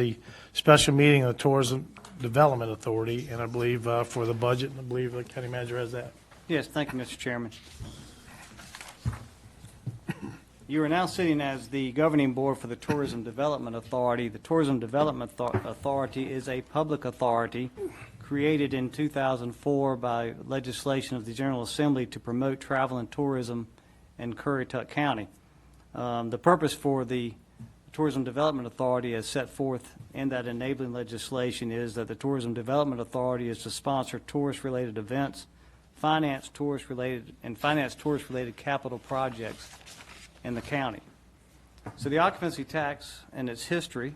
the special meeting of the Tourism Development Authority, and I believe for the budget, and I believe the county manager has that. Yes, thank you, Mr. Chairman. You are now sitting as the governing board for the Tourism Development Authority. The Tourism Development Authority is a public authority created in 2004 by legislation of the General Assembly to promote travel and tourism in Currituck County. The purpose for the Tourism Development Authority, as set forth in that enabling legislation, is that the Tourism Development Authority is to sponsor tourist-related events, finance tourist-related capital projects in the county. So the occupancy tax and its history.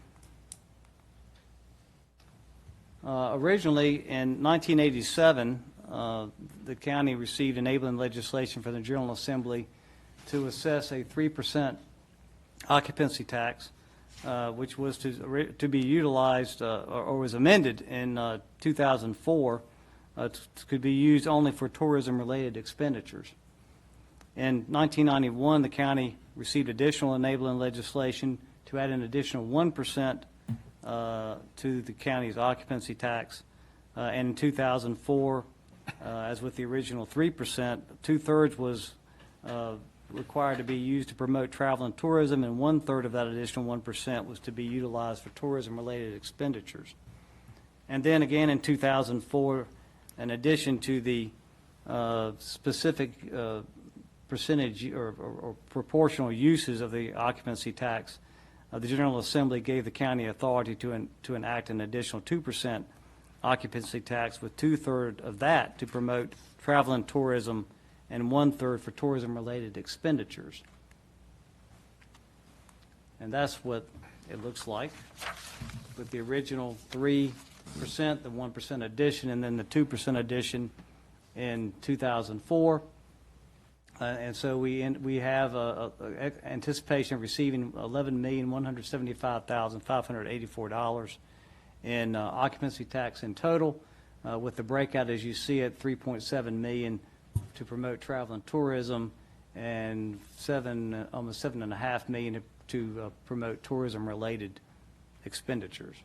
Originally, in 1987, the county received enabling legislation from the General Assembly to assess a 3% occupancy tax, which was to be utilized or was amended in 2004, could be used only for tourism-related expenditures. In 1991, the county received additional enabling legislation to add an additional 1% to the county's occupancy tax. And in 2004, as with the original 3%, 2/3 was required to be used to promote travel and tourism, and 1/3 of that additional 1% was to be utilized for tourism-related expenditures. And then again in 2004, in addition to the specific percentage or proportional uses of the occupancy tax, the General Assembly gave the county authority to enact an additional 2% occupancy tax, with 2/3 of that to promote travel and tourism and 1/3 for tourism-related expenditures. And that's what it looks like, with the original 3%, the 1% addition, and then the 2% addition in 2004. And so we have anticipation of receiving $11,175,584 in occupancy tax in total, with the breakout as you see it, $3.7 million to promote travel and tourism, and almost $7.5 million to promote tourism-related expenditures.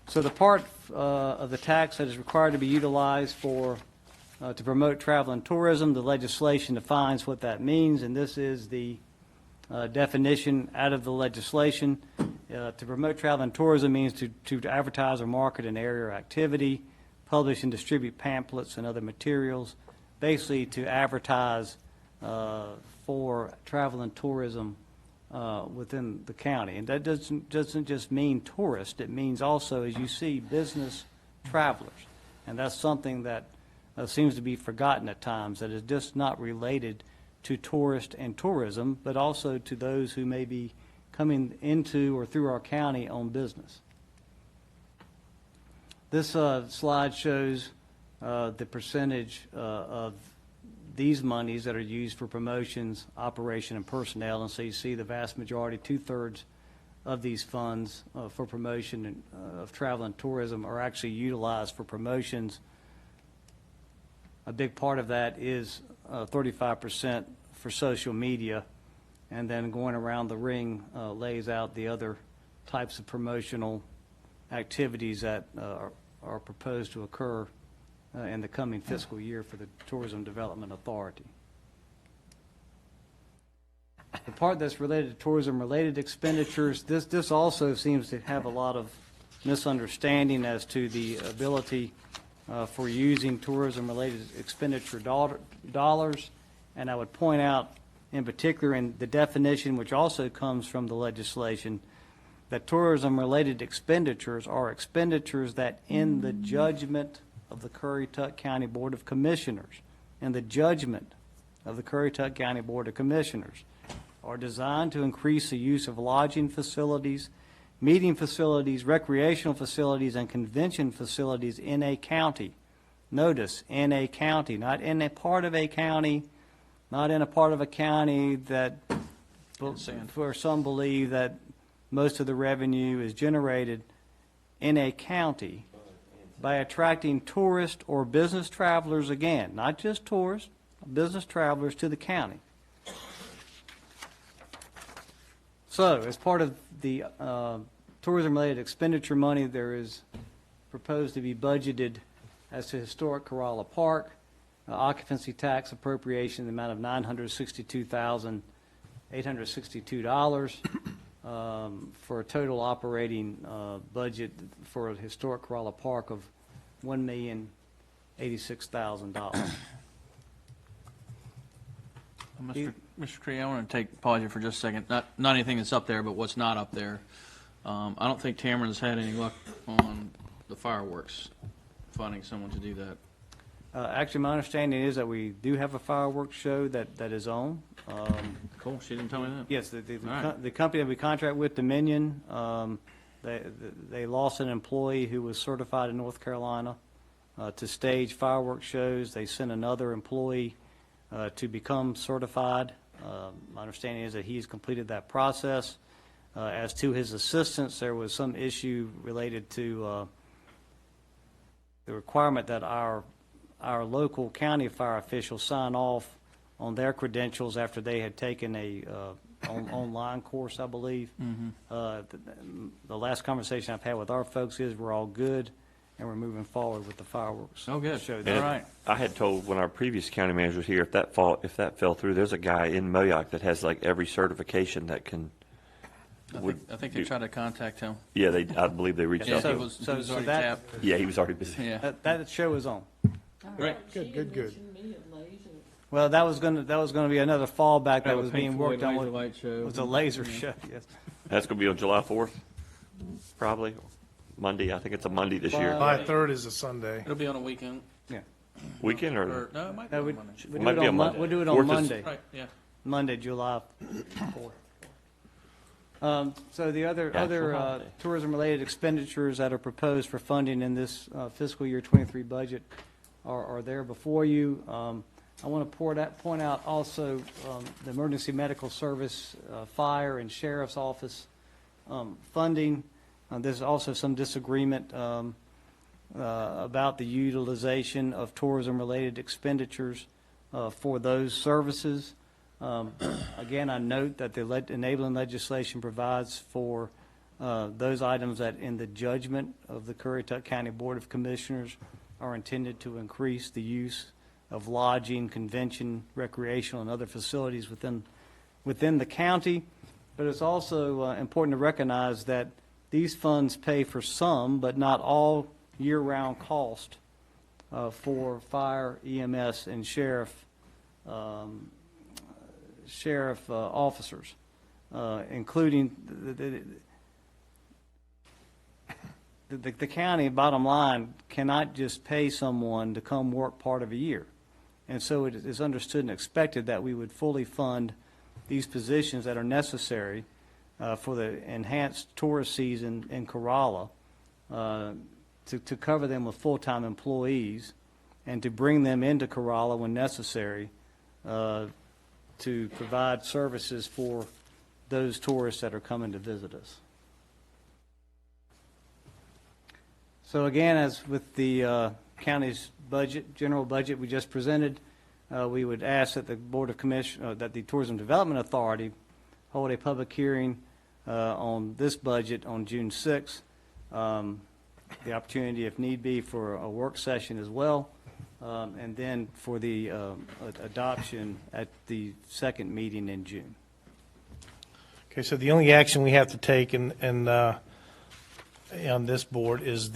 So the part of the tax that is required to be utilized for to promote travel and tourism, the legislation defines what that means, and this is the definition out of the legislation. To promote travel and tourism means to advertise or market an area or activity, publish and distribute pamphlets and other materials, basically to advertise for travel and tourism within the county. And that doesn't just mean tourist, it means also, as you see, business travelers. And that's something that seems to be forgotten at times, that is just not related to tourist and tourism, but also to those who may be coming into or through our county on business. This slide shows the percentage of these monies that are used for promotions, operation, and personnel. And so you see the vast majority, 2/3 of these funds for promotion of travel and tourism are actually utilized for promotions. A big part of that is 35% for social media, and then going around the ring lays out the other types of promotional activities that are proposed to occur in the coming fiscal year for the Tourism Development Authority. The part that's related to tourism-related expenditures, this also seems to have a lot of misunderstanding as to the ability for using tourism-related expenditure dollars. And I would point out in particular in the definition, which also comes from the legislation, that tourism-related expenditures are expenditures that, in the judgment of the Currituck County Board of Commissioners, in the judgment of the Currituck County Board of Commissioners, are designed to increase the use of lodging facilities, meeting facilities, recreational facilities, and convention facilities in a county. Notice, in a county, not in a part of a county, not in a part of a county that, where some believe that most of the revenue is generated in a county, by attracting tourist or business travelers, again, not just tourists, business travelers to the county. So, as part of the tourism-related expenditure money, there is proposed to be budgeted as to historic Corolla Park, occupancy tax appropriation in the amount of $962,862, for a total operating budget for a historic Corolla Park of $1,086,000. Mr. Cree, I want to pause you for just a second. Not anything that's up there, but what's not up there. I don't think Tameron's had any luck on the fireworks, finding someone to do that. Actually, my understanding is that we do have a fireworks show that is on. Cool, she didn't tell me that. Yes, All right. the company that we contract with, Dominion, they lost an employee who was certified in North Carolina to stage fireworks shows. They sent another employee to become certified. My understanding is that he's completed that process. As to his assistants, there was some issue related to the requirement that our local county fire officials sign off on their credentials after they had taken a online course, I believe. The last conversation I've had with our folks is we're all good, and we're moving forward with the fireworks. Oh, good. show. All right. I had told when our previous county manager was here, if that fell through, there's a guy in Moyoc that has like every certification that can. I think they tried to contact him. Yeah, I believe they reached Yeah, out to he him. was so already that- tapped. Yeah, he was already busy. Yeah. That show is on. Great. Good. Well, that was gonna be another fallback that was Pink being Floyd worked on. laser With, light show. it was a laser show, yes. That's going to be on July 4th, probably Monday. I think it's a Monday this year. July 3rd is a Sunday. It'll be on a weekend. Yeah. Weekend Or, or no, it might be No, on we- Monday. We'll Might do be it on on Monday. We'll do it on 4th is- Monday. Right, yeah. Monday, July 4th. So the other Actual holiday. tourism-related expenditures that are proposed for funding in this fiscal year '23 budget are there before you. I want to point out also the emergency medical service, fire and sheriff's office funding. There's also some disagreement about the utilization of tourism-related expenditures for those services. Again, I note that the enabling legislation provides for those items that in the judgment of the Currituck County Board of Commissioners are intended to increase the use of lodging, convention, recreational, and other facilities within the county. But it's also important to recognize that these funds pay for some, but not all, year-round cost for fire, EMS, and sheriff officers, including the county, bottom line, cannot just pay someone to come work part of a year. And so it is understood and expected that we would fully fund these positions that are necessary for the enhanced tourist season in Corolla, to cover them with full-time employees and to bring them into Corolla when necessary to provide services for those tourists that are coming to visit us. So again, as with the county's budget, general budget we just presented, we would ask that the Board of Commission, that the Tourism Development Authority hold a public hearing on this budget on June 6th. The opportunity, if need be, for a work session as well, and then for the adoption at the second meeting in June. Okay, so the only action we have to take on this board is